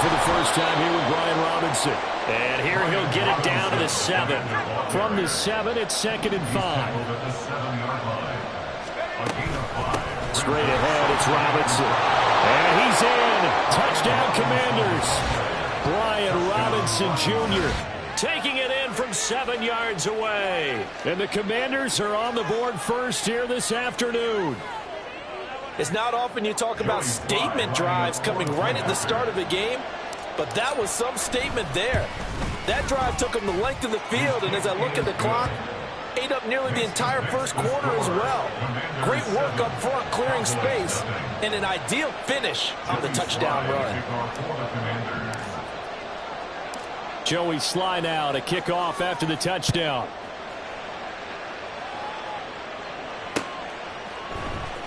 for the first time here with Brian Robinson. And here he'll get it down to the 7. From the 7, it's 2nd and 5. Straight ahead, it's Robinson. And he's in. Touchdown, Commanders. Brian Robinson Jr. taking it in from 7 yards away. And the Commanders are on the board first here this afternoon. It's not often you talk about statement drives coming right at the start of a game, but that was some statement there. That drive took them the length of the field, and as I look at the clock, ate up nearly the entire first quarter as well. Great work up front, clearing space, and an ideal finish on the touchdown run. Joey Sly now to kick off after the touchdown.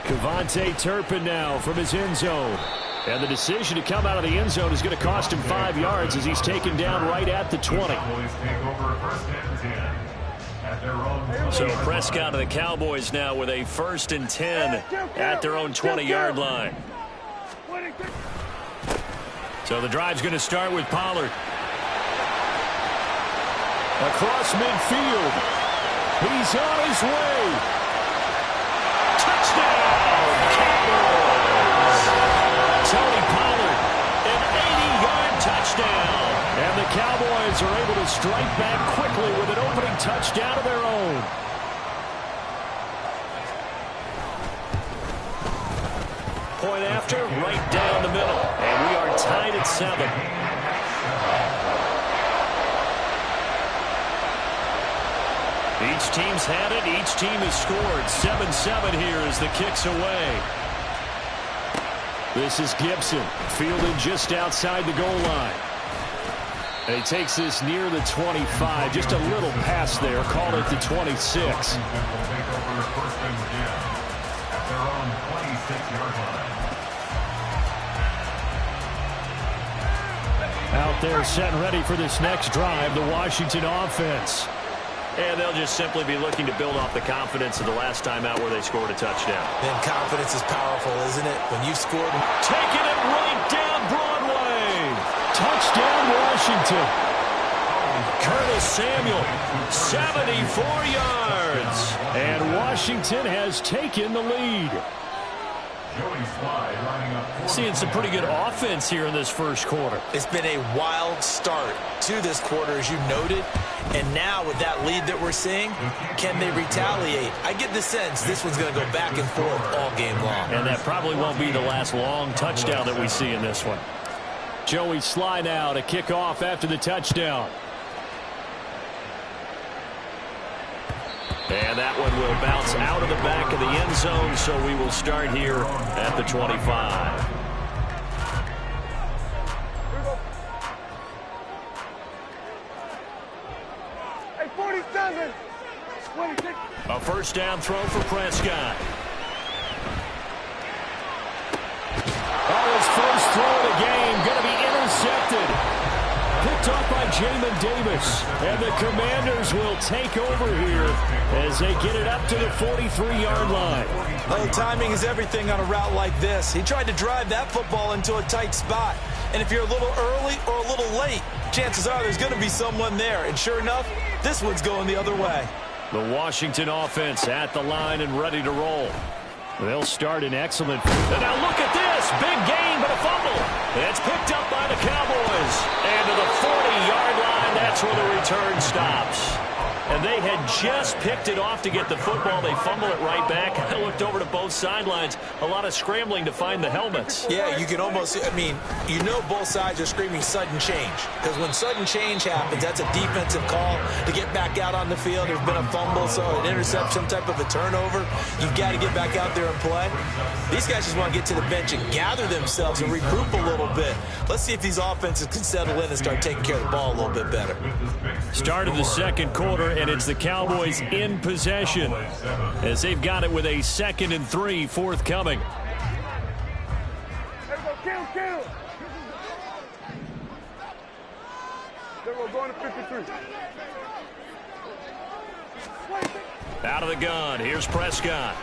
Kevontae Turpin now from his end zone. And the decision to come out of the end zone is going to cost him 5 yards as he's taken down right at the 20. So Prescott and the Cowboys now with a 1st and 10 at their own 20-yard line. So the drive's going to start with Pollard. Across midfield. He's on his way. Touchdown, Cowboys! Tony Pollard, an 80-yard touchdown. And the Cowboys are able to strike back quickly with an opening touchdown of their own. Point after, right down the middle. And we are tied at 7. Each team's had it. Each team has scored. 7-7 here as the kick's away. This is Gibson, fielded just outside the goal line. And he takes this near the 25. Just a little pass there. Call it the 26. Out there set and ready for this next drive, the Washington offense. And they'll just simply be looking to build off the confidence of the last time out where they scored a touchdown. And confidence is powerful, isn't it? When you've scored. Taking it right down Broadway. Touchdown, Washington. Curtis Samuel, 74 yards. And Washington has taken the lead. Seeing some pretty good offense here in this first quarter. It's been a wild start to this quarter, as you noted. And now with that lead that we're seeing, can they retaliate? I get the sense this one's going to go back and forth all game long. And that probably won't be the last long touchdown that we see in this one. Joey Sly now to kick off after the touchdown. And that one will bounce out of the back of the end zone, so we will start here at the 25. A first down throw for Prescott. Oh, his first throw of the game going to be intercepted. Picked off by Jamin Davis. And the Commanders will take over here as they get it up to the 43-yard line. Oh, timing is everything on a route like this. He tried to drive that football into a tight spot. And if you're a little early or a little late, chances are there's going to be someone there. And sure enough, this one's going the other way. The Washington offense at the line and ready to roll. They'll start an excellent. And now look at this. Big gain, but a fumble. It's picked up by the Cowboys. And to the 40-yard line, that's where the return stops. And they had just picked it off to get the football. They fumble it right back. I looked over to both sidelines. A lot of scrambling to find the helmets. Yeah, you can almost, I mean, you know both sides are screaming sudden change. Because when sudden change happens, that's a defensive call to get back out on the field. There's been a fumble, so an interception, some type of a turnover. You've got to get back out there and play. These guys just want to get to the bench and gather themselves and regroup a little bit. Let's see if these offenses can settle in and start taking care of the ball a little bit better. Start of the second quarter, and it's the Cowboys in possession as they've got it with a 2nd and 3 forthcoming. Going to 53. Out of the gun, here's Prescott.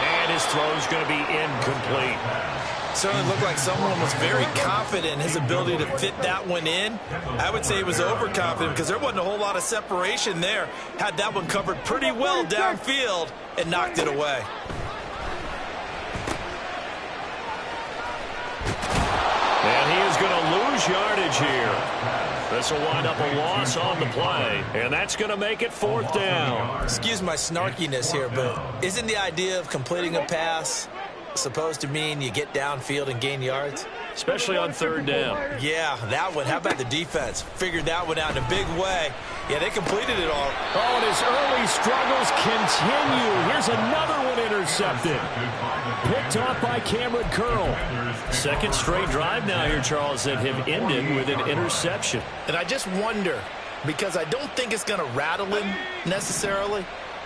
And his throw's going to be incomplete. Certainly looked like someone was very confident in his ability to fit that one in. I would say he was overconfident because there wasn't a whole lot of separation there. Had that one covered pretty well downfield and knocked it away. And he is going to lose yardage here. This will wind up a loss on the play, and that's going to make it 4th down. Excuse my snarkiness here, but isn't the idea of completing a pass supposed to mean you get downfield and gain yards? Especially on 3rd down. Yeah, that one. How about the defense? Figured that one out in a big way. Yeah, they completed it all. Oh, and his early struggles continue. Here's another one intercepted. Picked off by Cameron Curl. 2nd straight drive now here, Charles, that have ended with an interception. And I just wonder, because I don't think it's going to rattle him necessarily,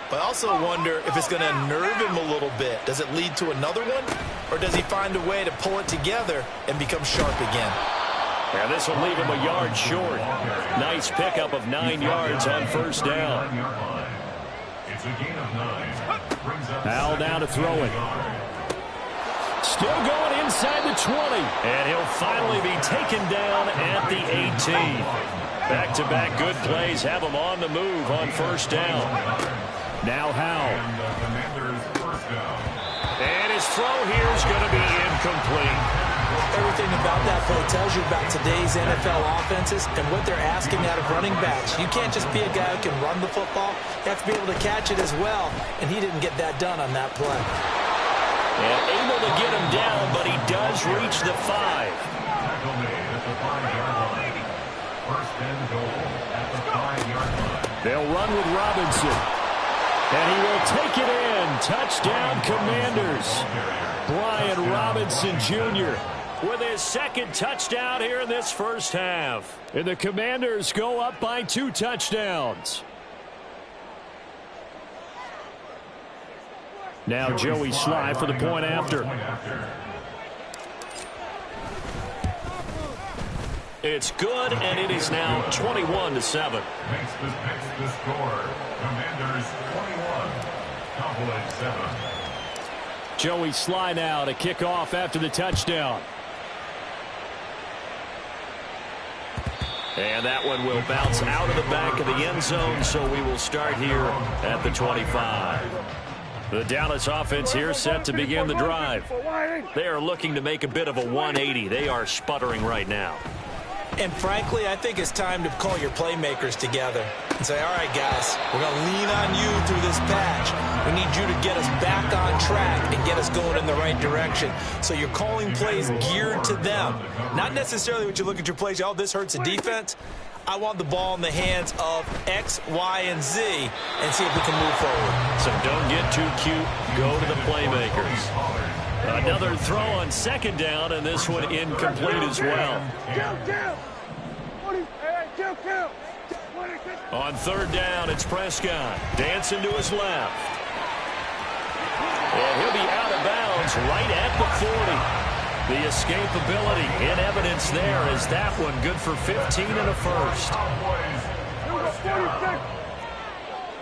but I also wonder if it's going to unnerve him a little bit. Does it lead to another one? Or does he find a way to pull it together and become sharp again? And this will leave him a yard short. Nice pickup of 9 yards on 1st down. Al now to throw it. Still going inside the 20. And he'll finally be taken down at the 18. Back-to-back good plays have him on the move on 1st down. Now Howell. And his throw here is going to be incomplete. Everything about that play tells you about today's NFL offenses and what they're asking out of running backs. You can't just be a guy who can run the football. You have to be able to catch it as well, and he didn't get that done on that play. And able to get him down, but he does reach the 5. They'll run with Robinson. And he will take it in. Touchdown, Commanders. Brian Robinson Jr. with his 2nd touchdown here in this 1st half. And the Commanders go up by 2 touchdowns. Now Joey Sly for the point after. It's good, and it is now 21-7. Makes the score. Commanders 21, Cowboys 7. Joey Sly now to kick off after the touchdown. And that one will bounce out of the back of the end zone, so we will start here at the 25. The Dallas offense here set to begin the drive. They are looking to make a bit of a 180. They are sputtering right now. And frankly, I think it's time to call your playmakers together and say, all right, guys, we're going to lean on you through this patch. We need you to get us back on track and get us going in the right direction. So you're calling plays geared to them. Not necessarily what you look at your plays, oh, this hurts the defense. I want the ball in the hands of X, Y, and Z and see if we can move forward. So don't get too cute. Go to the playmakers. Another throw on 2nd down, and this one incomplete as well. On 3rd down, it's Prescott. Dancing to his left. And he'll be out of bounds right at the 40. The escapability in evidence there as that one good for 15 and a 1st.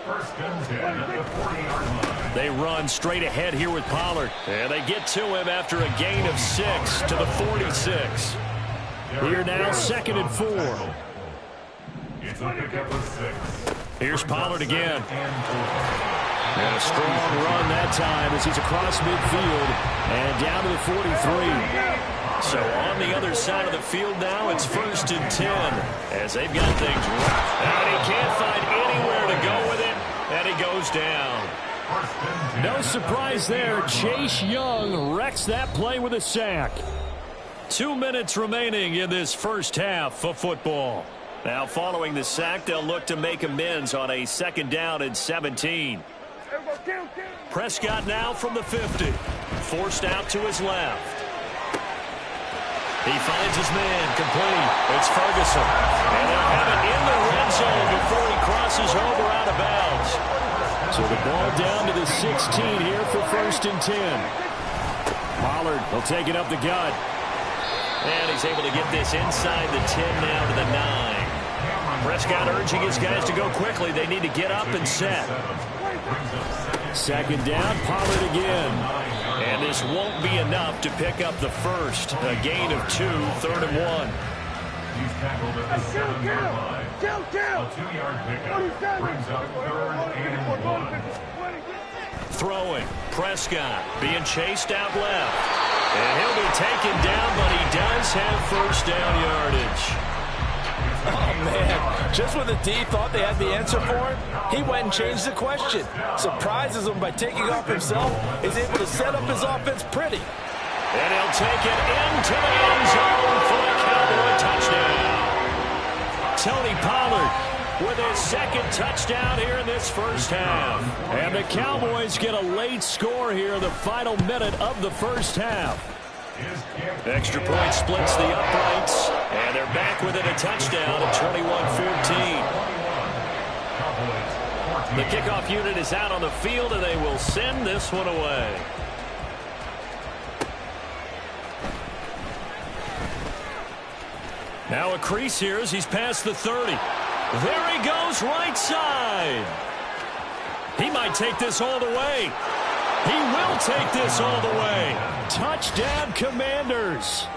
First and 10 at the 40-yard line. They run straight ahead here with Pollard. And they get to him after a gain of 6 to the 46. Here now, 2nd and 4. It's a pickup of 6. Here's Pollard again. And a strong run that time as he's across midfield and down to the 43. So on the other side of the field now, it's 1st and 10 as they've got things rough. And he can't find anywhere to go with it, and he goes down. No surprise there. Chase Young wrecks that play with a sack. 2 minutes remaining in this 1st half of football. Now following the sack, they'll look to make amends on a 2nd down and 17. Prescott now from the 50. Forced out to his left. He finds his man complete. It's Ferguson. And they'll have it in the red zone before he crosses over out of bounds. So the ball down to the 16 here for 1st and 10. Pollard will take it up the gut. And he's able to get this inside the 10 now to the 9. Prescott urging his guys to go quickly. They need to get up and set. 2nd down, Pollard again. And this won't be enough to pick up the first. A gain of 2, 3rd and 1. He's tackled at the 7-yard line. A 2-yard pickup brings up 3rd and 1. Throwing. Prescott being chased out left. And he'll be taken down, but he does have first down yardage. Oh, man. Just when the D thought they had the answer for him, he went and changed the question. Surprises him by taking off himself. Is able to set up his offense pretty. And he'll take it into the end zone for the Cowboy touchdown. Tony Pollard with his second touchdown here in this first half. And the Cowboys get a late score here in the final minute of the first half. Extra point splits the uprights, and they're back within a touchdown at 21-14. The kickoff unit is out on the field, and they will send this one away. Now a crease here as he's past the 30. There he goes, right side. He might take this all the way. He will take this all the way. Touchdown, Commanders.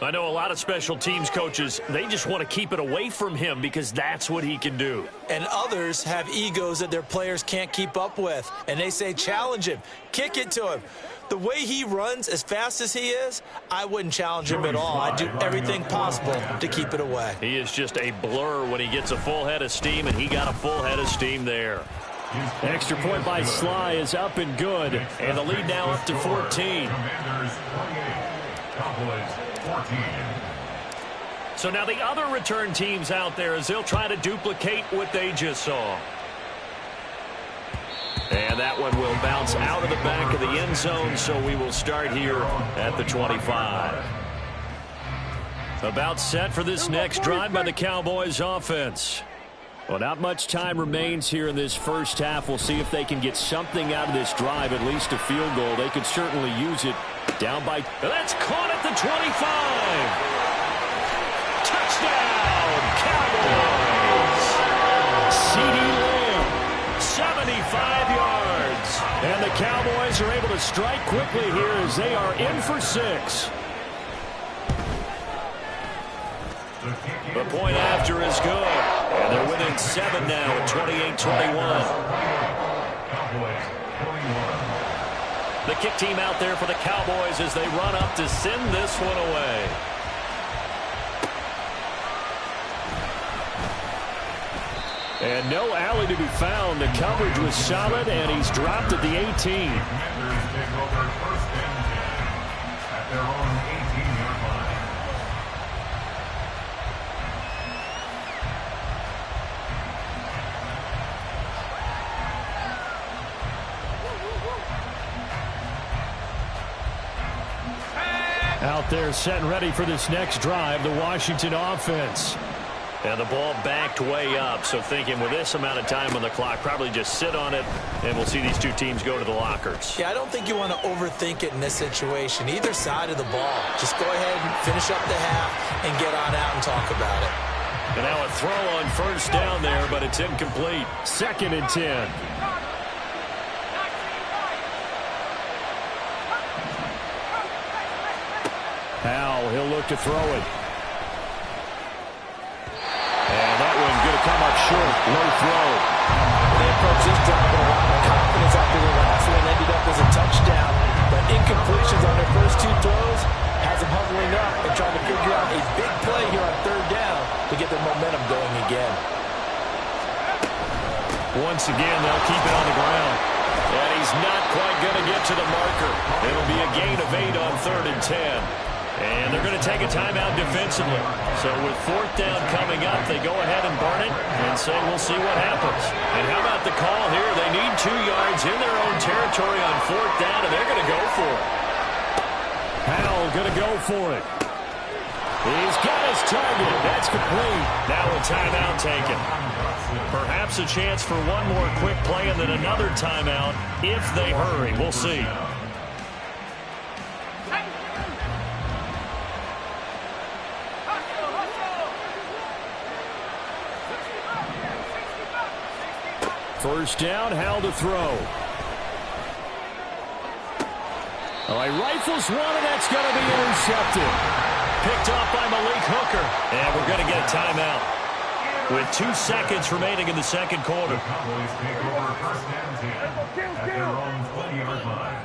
I know a lot of special teams coaches, they just want to keep it away from him because that's what he can do. And others have egos that their players can't keep up with. And they say, challenge him, kick it to him. The way he runs as fast as he is, I wouldn't challenge him at all. I'd do everything possible to keep it away. He is just a blur when he gets a full head of steam, and he got a full head of steam there. Extra point by Sly is up and good, and the lead now up to 14. So now the other return teams out there as they'll try to duplicate what they just saw. And that one will bounce out of the back of the end zone, so we will start here at the 25. About set for this next drive by the Cowboys offense. Well, not much time remains here in this first half. We'll see if they can get something out of this drive, at least a field goal. They could certainly use it. Down by... That's caught at the 25. Touchdown, Cowboys. C.D. Lamb, 75 yards. And the Cowboys are able to strike quickly here as they are in for 6. The point after is good. And they're within 7 now at 28-21. The kick team out there for the Cowboys as they run up to send this one away. And no alley to be found. The coverage was solid, and he's dropped at the 18. Out there set and ready for this next drive, the Washington offense. And the ball backed way up, so thinking with this amount of time on the clock, probably just sit on it, and we'll see these two teams go to the lockers. Yeah, I don't think you want to overthink it in this situation. Either side of the ball. Just go ahead and finish up the half and get on out and talk about it. And now a throw on first down there, but it's incomplete. 2nd and 10. Howell, he'll look to throw it. And that one going to come up short. Low throw. They approach this drive with a lot of confidence after the last one ended up as a touchdown. But incompletions on their first 2 throws has them hovering up and trying to figure out a big play here on 3rd down to get their momentum going again. Once again, they'll keep it on the ground. And he's not quite going to get to the marker. It'll be a gain of 8 on 3rd and 10. And they're going to take a timeout defensively. So with 4th down coming up, they go ahead and burn it and say we'll see what happens. And how about the call here? They need 2 yards in their own territory on 4th down, and they're going to go for it. Howell going to go for it. He's got his target. That's complete. Now a timeout taken. Perhaps a chance for one more quick play and then another timeout if they hurry. We'll see. First down, Howell to throw. Oh, he rifles one, and that's going to be intercepted. Picked off by Malik Hooker. And we're going to get a timeout with 2 seconds remaining in the second quarter. The Cowboys take over first and 10 at their own 20-yard line.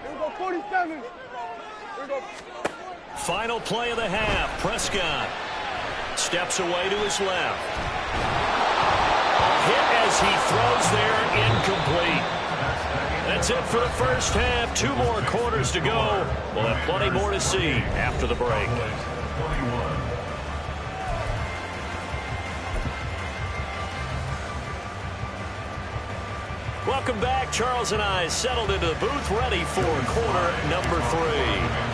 Here we go, 47. Here we go. Final play of the half. Prescott steps away to his left. Hit as he throws there, incomplete. That's it for the first half. 2 more quarters to go. We'll have plenty more to see after the break. Welcome back. Charles and I settled into the booth, ready for quarter number 3.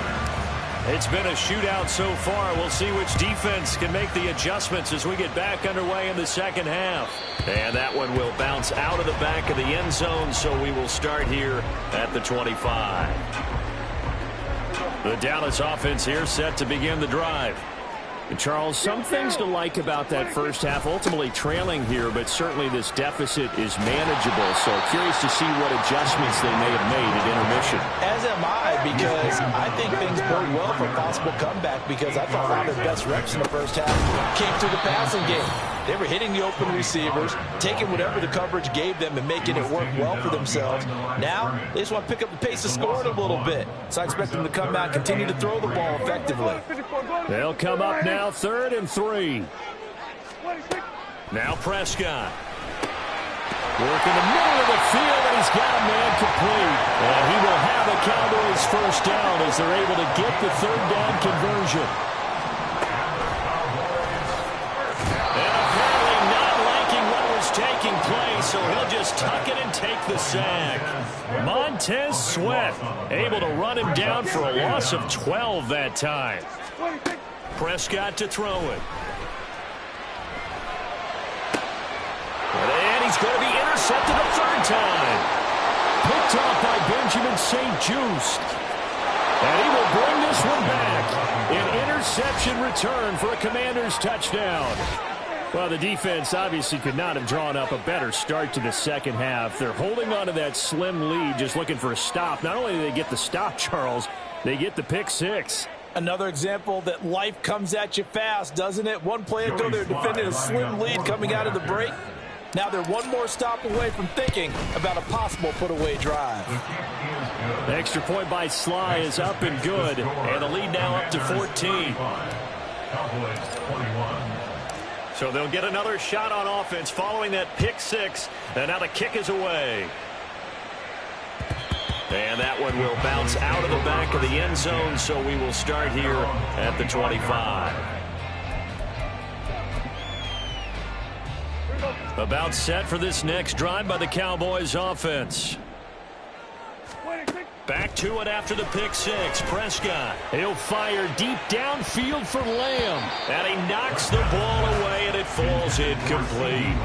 It's been a shootout so far. We'll see which defense can make the adjustments as we get back underway in the second half. And that one will bounce out of the back of the end zone, so we will start here at the 25. The Dallas offense here set to begin the drive. And Charles, some things to like about that first half, ultimately trailing here, but certainly this deficit is manageable. So curious to see what adjustments they may have made at intermission. As am I, because I think things bode well for a possible comeback, because I thought one of their best reps in the first half came through the passing game. They were hitting the open receivers, taking whatever the coverage gave them and making it work well for themselves. Now, they just want to pick up the pace of scoring a little bit. So I expect them to come out and continue to throw the ball effectively. They'll come up now, 3rd and 3. Now Prescott. Work in the middle of the field, and he's got a man complete. And he will have a Cowboys first down as they're able to get the 3rd down conversion. Taking place, so he'll just tuck it and take the sack. Montez Sweat able to run him down for a loss of 12 that time. Prescott to throw it. And he's going to be intercepted a 3rd time. Picked off by Benjamin St-Juste. And he will bring this one back. An interception return for a Commanders touchdown. Well, the defense obviously could not have drawn up a better start to the second half. They're holding on to that slim lead, just looking for a stop. Not only do they get the stop, Charles, they get the pick 6. Another example that life comes at you fast, doesn't it? One play ago, they're defending a slim lead coming out of the break. Now they're one more stop away from thinking about a possible put-away drive. Extra point by Sly is up and good. And the lead now up to 14. Cowboys 21. So they'll get another shot on offense following that pick 6. And now the kick is away. And that one will bounce out of the back of the end zone, so we will start here at the 25. About set for this next drive by the Cowboys offense. Back to it after the pick 6. Prescott. He'll fire deep downfield for Lamb. And he knocks the ball away, and it falls incomplete.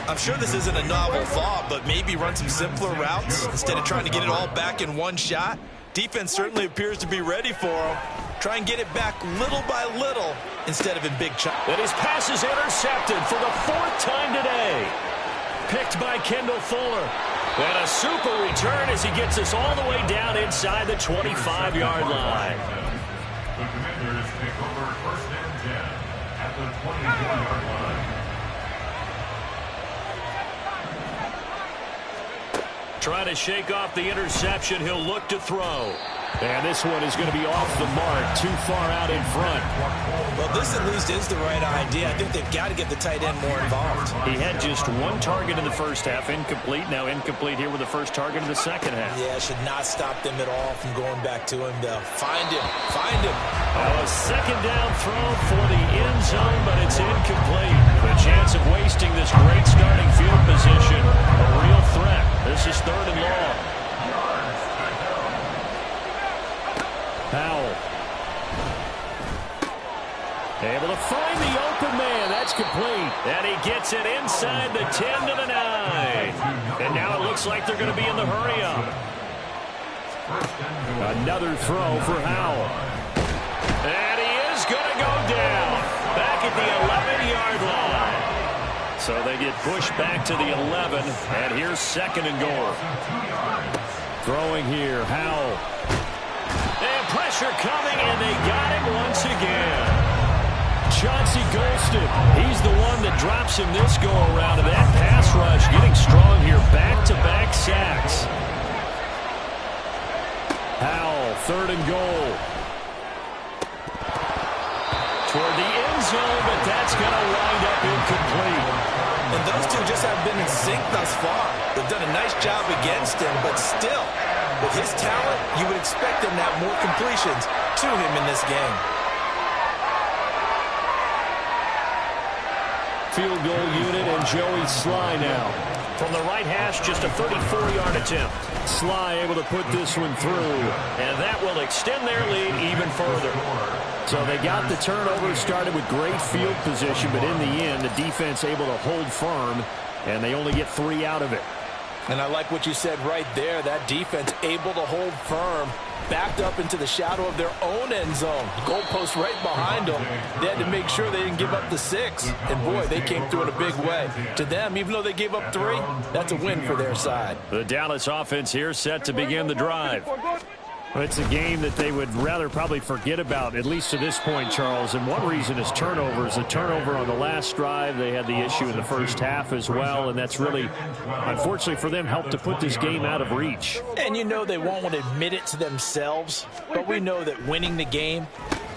I'm sure this isn't a novel thought, but maybe run some simpler routes instead of trying to get it all back in one shot. Defense certainly appears to be ready for him. Try and get it back little by little instead of in big chunks. And his pass is intercepted for the 4th time today. Picked by Kendall Fuller. And a super return as he gets us all the way down inside the 25-yard line. The Commanders take over first and 10 at the 24-yard line. Trying to shake off the interception. He'll look to throw. And this one is going to be off the mark, too far out in front. Well, this at least is the right idea. I think they've got to get the tight end more involved. He had just 1 target in the first half, incomplete. Now incomplete here with the first target in the second half. Yeah, should not stop them at all from going back to him. They'll find him. Find him. A second down throw for the end zone, but it's incomplete. The chance of wasting this great starting field position, a real threat. This is 3rd and long. Powell. Able to find the open man. That's complete. And he gets it inside the 10 to the 9. And now it looks like they're going to be in the hurry-up. Another throw for Howell. And he is going to go down. Back at the 11-yard line. So they get pushed back to the 11, and here's 2nd and goal. Throwing here, Howell. And pressure coming, and they got him once again. Chauncey Golston, he's the one that drops him this go-around, and that pass rush getting strong here. Back-to-back sacks. Howell, 3rd and goal. Toward the end zone, but that's going to wind up incomplete. And those two just have been in sync thus far. They've done a nice job against him, but still, with his talent, you would expect him to have more completions to him in this game. Field goal unit and Joey Sly now. From the right hash, just a 34-yard attempt. Sly able to put this one through, and that will extend their lead even further. So they got the turnover, started with great field position, but in the end, the defense able to hold firm, and they only get 3 out of it. And I like what you said right there. That defense able to hold firm, backed up into the shadow of their own end zone. Goalpost right behind them. They had to make sure they didn't give up the 6. And, boy, they came through in a big way. To them, even though they gave up 3, that's a win for their side. The Dallas offense here set to begin the drive. It's a game that they would rather probably forget about, at least to this point, Charles. And one reason is turnovers. A turnover on the last drive. They had the issue in the first half as well, and that's really, unfortunately for them, helped to put this game out of reach. And you know they won't want to admit it to themselves, but we know that winning the game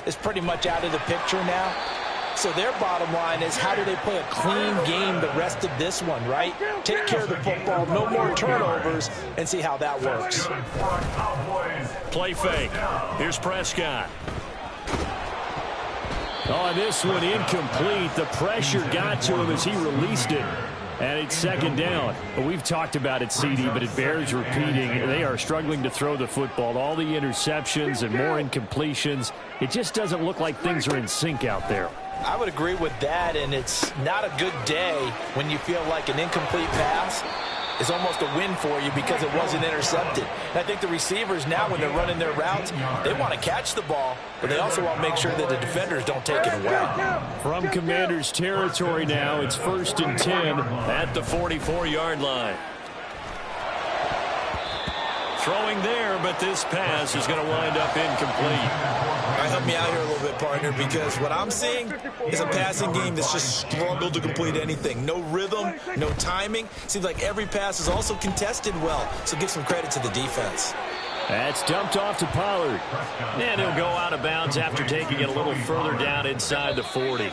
is pretty much out of the picture now. So their bottom line is, how do they play a clean game the rest of this one, right? Take care of the football, no more turnovers, and see how that works. Play fake. Here's Prescott. Oh, this one incomplete. The pressure got to him as he released it. And it's 2nd down. Well, we've talked about it, CD, but it bears repeating. They are struggling to throw the football. All the interceptions and more incompletions. It just doesn't look like things are in sync out there. I would agree with that, and it's not a good day when you feel like an incomplete pass is almost a win for you because it wasn't intercepted. And I think the receivers now, when they're running their routes, they want to catch the ball, but they also want to make sure that the defenders don't take it away. From Commanders territory now, it's 1st and 10 at the 44-yard line. Throwing there, but this pass is going to wind up incomplete. All right, help me out here a little bit, partner, because what I'm seeing is a passing game that's just struggled to complete anything. No rhythm, no timing. Seems like every pass is also contested well, so give some credit to the defense. That's dumped off to Pollard. And he'll go out of bounds after taking it a little further down inside the 40.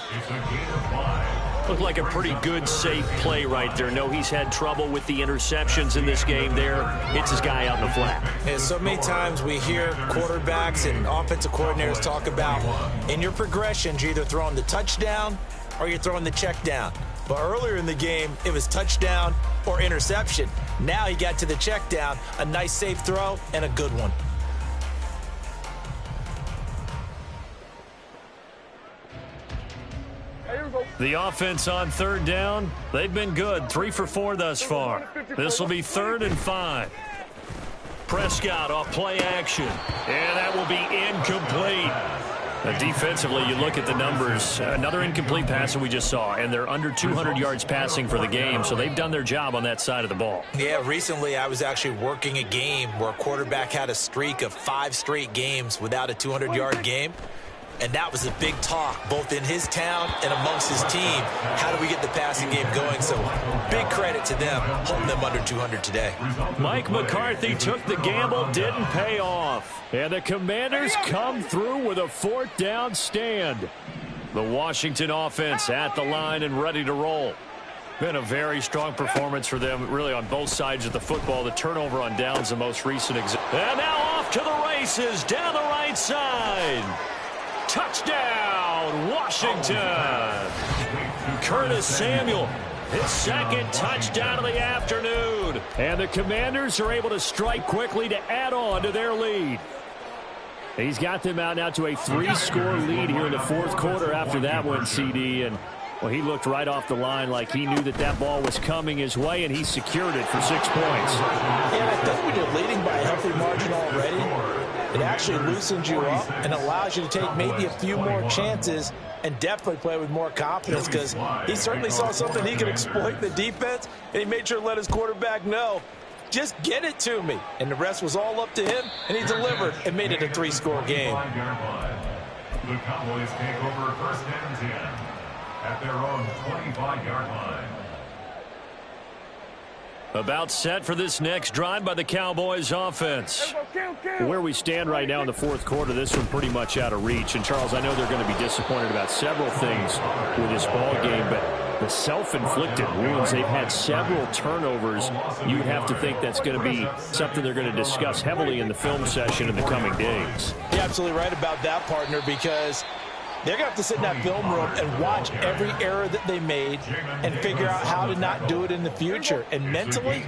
Looked like a pretty good, safe play right there. No, he's had trouble with the interceptions in this game there. Hits his guy out in the flat. And so many times we hear quarterbacks and offensive coordinators talk about, in your progressions, you're either throwing the touchdown or you're throwing the check down. But earlier in the game, it was touchdown or interception. Now he got to the check down, a nice safe throw, and a good one. The offense on 3rd down, they've been good. 3 for 4 thus far. This will be 3rd and 5. Prescott off play action, and that will be incomplete. Defensively, you look at the numbers. Another incomplete pass that we just saw, and they're under 200 yards passing for the game, so they've done their job on that side of the ball. Yeah, recently I was actually working a game where a quarterback had a streak of 5 straight games without a 200-yard game. And that was a big talk, both in his town and amongst his team. How do we get the passing game going? So big credit to them, holding them under 200 today. Mike McCarthy took the gamble, didn't pay off. And the Commanders come through with a 4th down stand. The Washington offense at the line and ready to roll. Been a very strong performance for them, really, on both sides of the football. The turnover on downs, the most recent example. And now off to the races, down the right side. Touchdown, Washington. Curtis Samuel, his 2nd touchdown of the afternoon. And the Commanders are able to strike quickly to add on to their lead. He's got them out now to a 3-score lead here in the 4th quarter after that one, CD. And, well, he looked right off the line like he knew that that ball was coming his way, and he secured it for 6 points. Yeah, I think when you're leading by a healthy margin already, it actually loosens you up and allows you to take maybe a few more chances and definitely play with more confidence because he certainly saw something he could exploit in the defense, and he made sure to let his quarterback know, just get it to me. And the rest was all up to him, and he delivered and made it a 3-score game. The Cowboys take over first and 10 at their own 25-yard line. About set for this next drive by the Cowboys offense. Where we stand right now in the fourth quarter, this one pretty much out of reach. And, Charles, I know they're going to be disappointed about several things with this ball game, but the self-inflicted wounds, they've had several turnovers. You'd have to think that's going to be something they're going to discuss heavily in the film session in the coming days. You're absolutely right about that, partner, because they're going to have to sit in that film room and watch every error that they made and figure out how to not do it in the future. And mentally,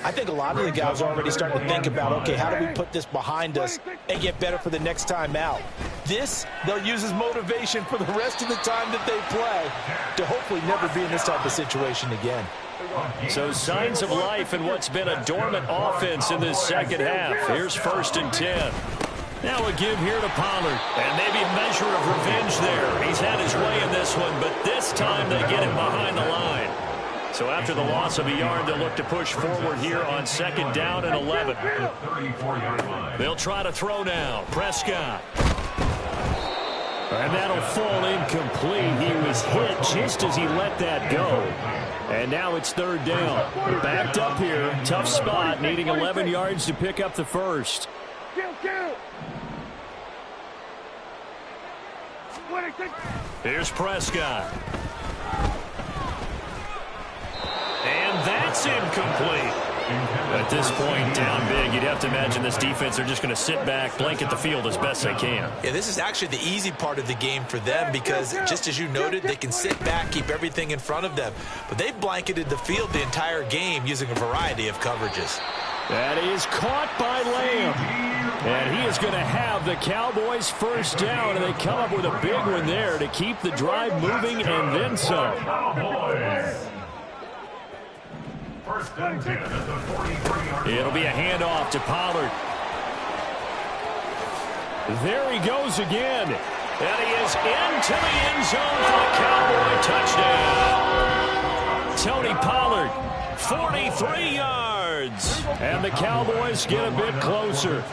I think a lot of the guys are already starting to think about, okay, how do we put this behind us and get better for the next time out? This, they'll use as motivation for the rest of the time that they play to hopefully never be in this type of situation again. So signs of life in what's been a dormant offense in this second half. Here's first and 10. Now a give here to Pollard, and maybe a measure of revenge there. He's had his way in this one, but this time they get him behind the line. So after the loss of a yard, they'll look to push forward here on second down and 11. They'll try to throw now. Prescott. And that'll fall incomplete. He was hit just as he let that go. And now it's third down. Backed up here. Tough spot, needing 11 yards to pick up the first. Here's Prescott. And that's incomplete. At this point, down big, you'd have to imagine this defense, they're just going to sit back, blanket the field as best they can. Yeah, this is actually the easy part of the game for them because, just as you noted, they can sit back, keep everything in front of them. But they've blanketed the field the entire game using a variety of coverages. That is caught by Lamb. And he is going to have the Cowboys first down, and they come up with a big one there to keep the drive moving and then some. First and 10 at the 43-yard line. It'll be a handoff to Pollard. There he goes again. And he is into the end zone for the Cowboy touchdown. Tony Pollard, 43 yards. And the Cowboys get a bit closer.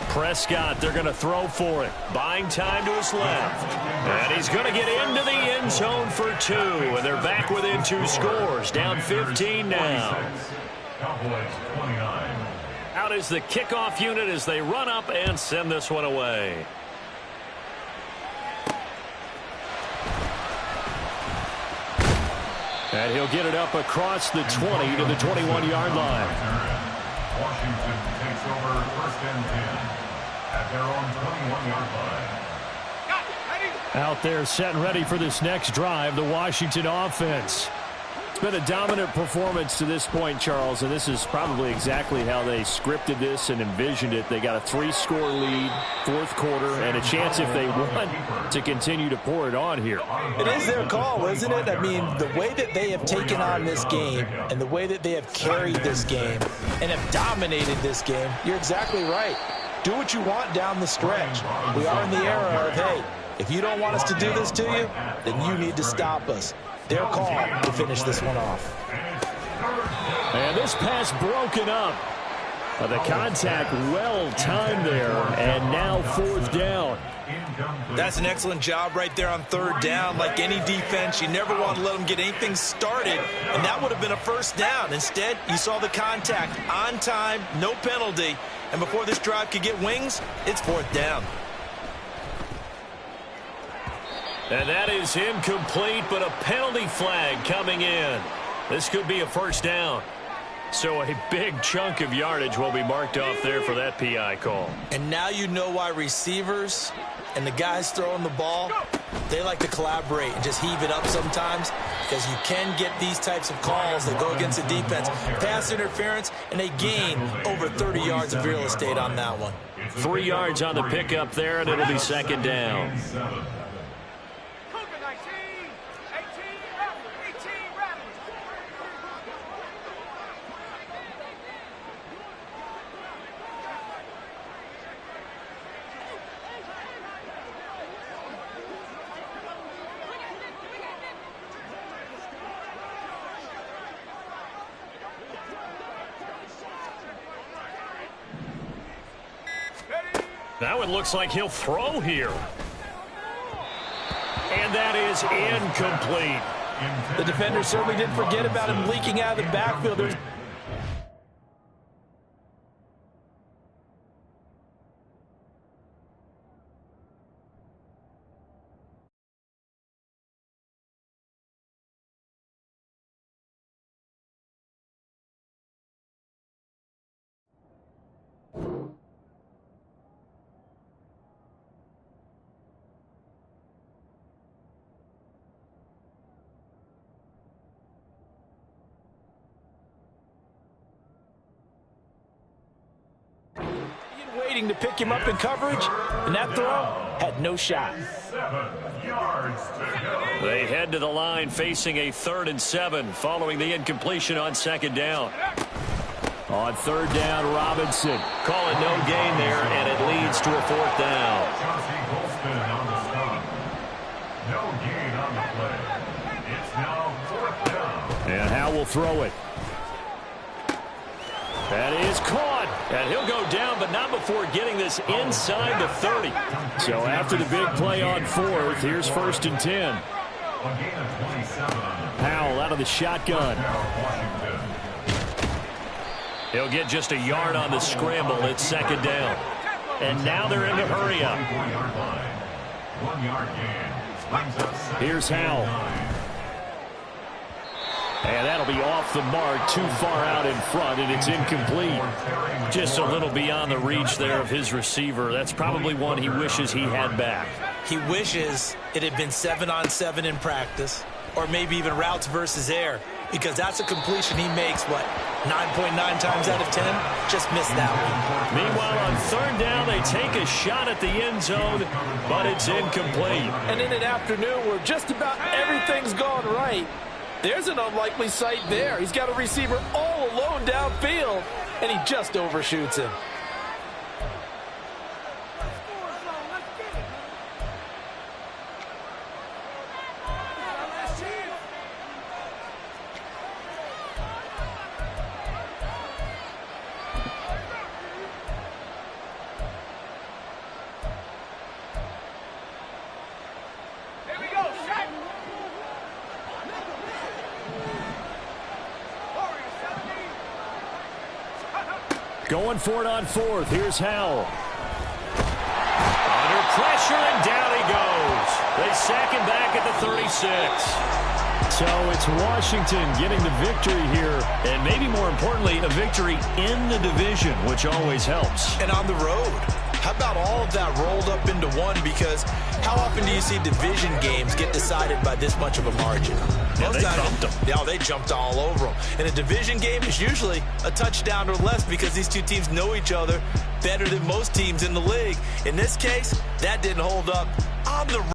Prescott, they're going to throw for it. Buying time to his left. And he's going to get into the end zone for 2. And they're back within 2 scores. Down 15 now. Cowboys 29. Out is the kickoff unit as they run up and send this one away. And he'll get it up across the 20 to the 21-yard line. Washington takes over first and 10 at their own 21-yard line. Out there set and ready for this next drive, the Washington offense. It's been a dominant performance to this point, Charles, and this is probably exactly how they scripted this and envisioned it. They got a 3-score lead, fourth quarter, and a chance if they want to continue to pour it on here. It is their call, isn't it? I mean, the way that they have taken on this game and the way that they have carried this game and have dominated this game, you're exactly right. Do what you want down the stretch. We are in the era of, hey, if you don't want us to do this to you, then you need to stop us. Their call to finish this one off. And this pass broken up. The contact well timed there, and now fourth down. That's an excellent job right there on third down. Like any defense, you never want to let them get anything started, and that would have been a first down. Instead, you saw the contact on time, no penalty, and before this drive could get wings, it's fourth down. And that is incomplete, but a penalty flag coming in. This could be a first down. So a big chunk of yardage will be marked off there for that PI call. And now you know why receivers and the guys throwing the ball, they like to collaborate and just heave it up sometimes, because you can get these types of calls that go against the defense. Pass interference, and they gain over 30 yards of real estate on that one. 3 yards on the pickup there, and it'll be second down. Now it looks like he'll throw here. And that is incomplete. The defender certainly didn't forget about him leaking out of the backfield. Waiting to pick him up in coverage, and that throw had no shot. 7 yards to go. They head to the line facing a 3rd and 7 following the incompletion on 2nd down. On 3rd down, Robinson. Call it no gain there, and it leads to a 4th down. Chauncey Golston on the stop. No gain on the play. It's now 4th down. And Howe will throw it. That is caught. And he'll go down, but not before getting this inside the 30. So after the big play on 4th, here's 1st and 10. A gain of 27 on the play. Howell out of the shotgun. Washington. He'll get just a yard on the scramble. It's 2nd down. And now they're in the hurry up. 24-yard line. 1 yard gain. Brings up 2nd Here's Howell. and 9. And that'll be off the mark, too far out in front, and it's incomplete. Just a little beyond the reach there of his receiver. That's probably one he wishes he had back. He wishes it had been 7-on-7 in practice, or maybe even routes versus air, because that's a completion he makes, 9.9 times out of 10? Just missed that one. Meanwhile, on 3rd down, they take a shot at the end zone, but it's incomplete. And in an afternoon where just about everything's gone right, there's an unlikely sight there. He's got a receiver all alone downfield, and he just overshoots him. Going for it on 4th. Here's Howell. Under pressure, and down he goes. They sack him back at the 36. So it's Washington getting the victory here, and maybe more importantly, a victory in the division, which always helps. And on the road. How about all of that rolled up into one? Because how often do you see division games get decided by this much of a margin? Yeah, they thumped them. Yeah, they jumped all over them. And a division game is usually a touchdown or less because these two teams know each other better than most teams in the league. In this case, that didn't hold up on the